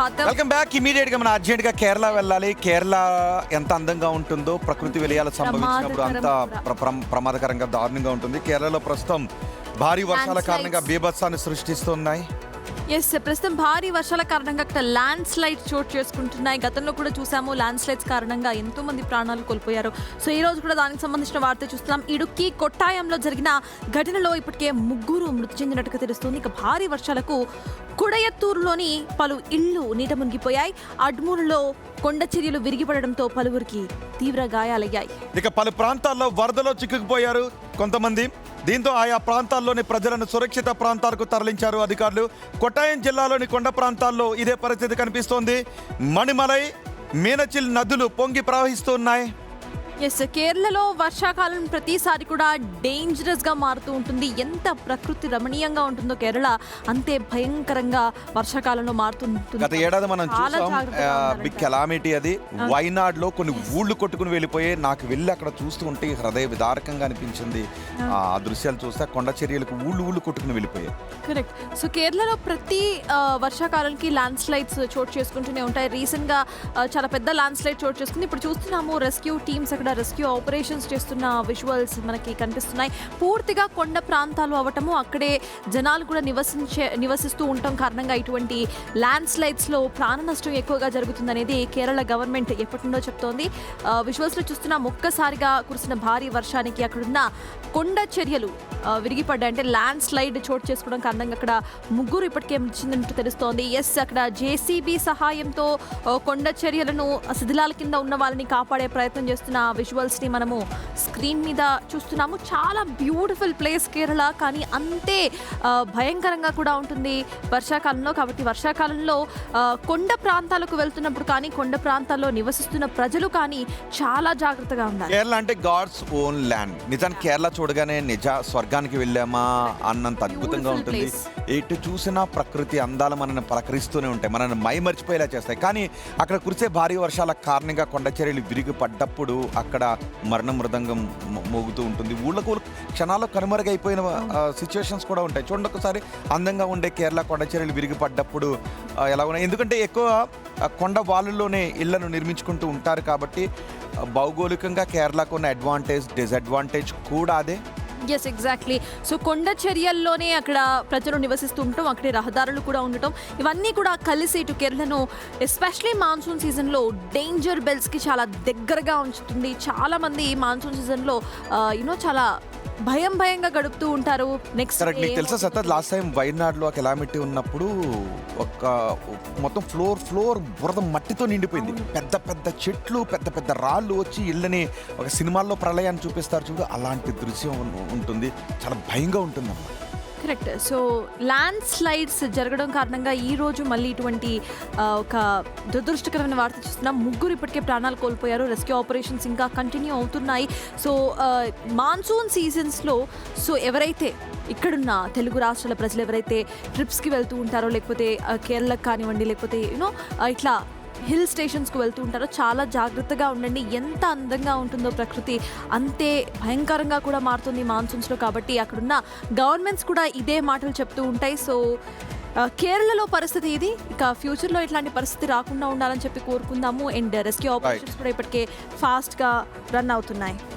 సుఖాతం. Welcome back. Immediate గా మనం urgent గా కేరళ వెళ్ళాలి. కేరళ ఎంత అందంగా ఉంటుందో, ప్రకృతి విలయాలు సంభవించినప్పుడు అంత ప్రమాదకరంగా దారుణంగా ఉంటుంది. కేరళలో ప్రస్తుతం భారీ వర్షాల కారణంగా బీభత్సాన్ని సృష్టిస్తున్నాయి. ప్రస్తుతం భారీ వర్షాల కారణంగా అక్కడ ల్యాండ్ స్లైడ్స్ చోటు చేసుకుంటున్నాయి. గతంలో కూడా చూసాము, ల్యాండ్ స్లైడ్స్ కారణంగా ఎంతో మంది ప్రాణాలు కోల్పోయారు. సో ఈ రోజు కూడా దానికి సంబంధించిన వార్త చూస్తున్నాం. ఇడుక్కి కొట్టాయంలో జరిగిన ఘటనలో ఇప్పటికే 3 మృతి చెందినట్టుగా తెలుస్తుంది. ఇక భారీ వర్షాలకు కుడయత్తూరులోని పలు ఇళ్లు నీట మునిగిపోయాయి. అడ్మూరులో కొండ చర్యలు విరిగిపడడంతో పలువురికి తీవ్ర గాయాలయ్యాయి. ఇక పలు ప్రాంతాల్లో వరదలో చిక్కుకుపోయారు కొంతమంది. దీంతో ఆయా ప్రాంతాల్లోని ప్రజలను సురక్షిత ప్రాంతాలకు తరలించారు అధికారులు. కొట్టాయం జిల్లాలోని కొండ ప్రాంతాల్లో ఇదే పరిస్థితి కనిపిస్తోంది. మణిమలై, మీనచిల్ నదులు పొంగి ప్రవహిస్తున్నాయి. కేరళలో వర్షాకాలం ప్రతిసారి కూడా డేంజరస్ గా మారుతూ ఉంటుంది. ఎంత ప్రకృతి రమణీయంగా ఉంటుందో కేరళ, అంతే భయంకరంగా వర్షాకాలంలో మారుతుంటుంది. గత ఏడాది మనం చూసాం బిగ్ కెలామిటీ అది. వైనాడ్ లో కొన్ని ఊళ్ళు కొట్టుకుని వెళ్ళిపోయి, నాకు వెళ్ళి అక్కడ చూస్తూ ఉంటే హృదయ విదారకంగా అనిపించింది. ఆ దృశ్యాలు చూస్తే కొండ చర్యలకు ఊళ్ళు కొట్టుకుని వెళ్ళిపోయాయి. కరెక్ట్. సో కేరళలో ప్రతి వర్షాకాలానికి ల్యాండ్ స్లైడ్స్ చోటు చేసుకుంటూనే ఉంటాయి. రీసెంట్ గా చాలా పెద్ద ల్యాండ్ స్లైడ్ చోటు చేసుకుంది. ఇప్పుడు చూస్తున్నాము, రెస్క్యూ టీమ్స్ అక్కడ రెస్క్యూ ఆపరేషన్స్ చేస్తున్న విజువల్స్ మనకి కనిపిస్తున్నాయి. పూర్తిగా కొండ ప్రాంతాలు అవటము, అక్కడే జనాలు కూడా నివసిస్తూ ఉండటం కారణంగా ఇటువంటి ల్యాండ్ స్లైడ్స్ లో ప్రాణ నష్టం ఎక్కువగా జరుగుతుందనేది కేరళ గవర్నమెంట్ ఎప్పటి నుండో చెప్తోంది. విజువల్స్ లో చూస్తున్నాం, ఒక్కసారిగా కురిసిన భారీ వర్షానికి అక్కడున్న కొండ చర్యలు విరిగిపడ్డాయి. అంటే ల్యాండ్ స్లైడ్ చోటు చేసుకోవడం కారణంగా అక్కడ 3 ఇప్పటికే మృతి చెందినట్టు తెలుస్తోంది. అక్కడ జేసీబీ సహాయంతో కొండ చర్యలను శిథిలాల కింద ఉన్న వాళ్ళని కాపాడే ప్రయత్నం చేస్తున్న విజువల్స్ ని మనము స్క్రీన్ మీద చూస్తున్నాము. చాలా బ్యూటిఫుల్ ప్లేస్ కేరళ, కానీ అంతే భయంకరంగా కూడా ఉంటుంది వర్షాకాలంలో. కాబట్టి వర్షాకాలంలో కొండ ప్రాంతాలకు వెళ్తున్నప్పుడు కానీ, కొండ ప్రాంతాల్లో నివసిస్తున్న ప్రజలు కానీ చాలా జాగ్రత్తగా ఉండాలి. కేరళ అంటే గాడ్స్ ఓన్ ల్యాండ్. నిజానికి కేరళ చూడగానే స్వర్గానికి వెళ్ళామా అన్నంత అద్భుతంగా ఉంటుంది. ఎటు చూసినా ప్రకృతి అందాలు మనల్ని పలకరిస్తూనే ఉంటాయి, మనల్ని మైమర్చిపోయేలా చేస్తాయి. కానీ అక్కడ కురిసే భారీ వర్షాల కారణంగా కొండ చర్యలు విరిగి పడ్డప్పుడు అక్కడ మరణ మృదంగం మోగుతూ ఉంటుంది. ఊళ్ళకు క్షణాల్లో కనుమరుగైపోయిన సిచ్యువేషన్స్ కూడా ఉంటాయి. చూడండి ఒకసారి, అందంగా ఉండే కేరళ కొండ చర్యలు విరిగి పడ్డప్పుడు ఎలా ఉన్నాయి. ఎందుకంటే ఎక్కువ కొండ వాళ్ళలోనే ఇళ్లను నిర్మించుకుంటూ ఉంటారు కాబట్టి భౌగోళికంగా కేరళకు ఉన్న అడ్వాంటేజ్, డిసడ్వాంటేజ్ కూడా అదే. ఎగ్జాక్ట్లీ. సో కొండ చర్యల్లోనే అక్కడ ప్రజలు నివసిస్తూ ఉండటం, అక్కడే రహదారులు కూడా ఉండటం, ఇవన్నీ కూడా కలిసి ఇటు కేరళను ఎస్పెషలీ మాన్సూన్ సీజన్లో డేంజర్ బెల్స్కి చాలా దగ్గరగా ఉంచుతుంది. చాలామంది మాన్సూన్ సీజన్లో చాలా భయంగా గడుపుతూ ఉంటారు. నెక్స్ట్ నీకు తెలుసా సతత్, లాస్ట్ టైం వైనాడ్లో కెలామిటీ ఉన్నప్పుడు ఒక మొత్తం ఫ్లోర్ బురద మట్టితో నిండిపోయింది. పెద్ద చెట్లు, పెద్ద రాళ్ళు వచ్చి ఇళ్ళని ఒక సినిమాల్లో ప్రళయాన్ని చూపిస్తారు చూడు, అలాంటి దృశ్యం ఉంటుంది. చాలా భయంగా ఉంటుంది అన్నమాట. కరెక్ట్. సో ల్యాండ్ స్లైడ్స్ జరగడం కారణంగా ఈ రోజు మళ్ళీ ఇటువంటి ఒక దురదృష్టకరమైన వార్త చూస్తున్నాం. 3 ఇప్పటికే ప్రాణాలు కోల్పోయారు. రెస్క్యూ ఆపరేషన్స్ ఇంకా కంటిన్యూ అవుతున్నాయి. సో మాన్సూన్ సీజన్స్లో ఎవరైతే ఇక్కడున్న తెలుగు రాష్ట్రాల ప్రజలు ఎవరైతే ట్రిప్స్కి వెళ్తూ ఉంటారో, లేకపోతే కేరళకు కానివ్వండి, లేకపోతే ఇట్లా హిల్ స్టేషన్స్కి వెళ్తూ ఉంటారో చాలా జాగ్రత్తగా ఉండండి. ఎంత అందంగా ఉంటుందో ప్రకృతి, అంతే భయంకరంగా కూడా మారుతుంది మాన్సూన్స్లో. కాబట్టి అక్కడున్న గవర్నమెంట్స్ కూడా ఇదే మాటలు చెప్తూ ఉంటాయి. సో కేరళలో పరిస్థితి ఇది. ఇక ఫ్యూచర్లో ఇట్లాంటి పరిస్థితి రాకుండా ఉండాలని చెప్పి కోరుకుందాము. అండ్ రెస్క్యూ ఆపరేషన్స్ కూడా ఇప్పటికే ఫాస్ట్గా రన్ అవుతున్నాయి.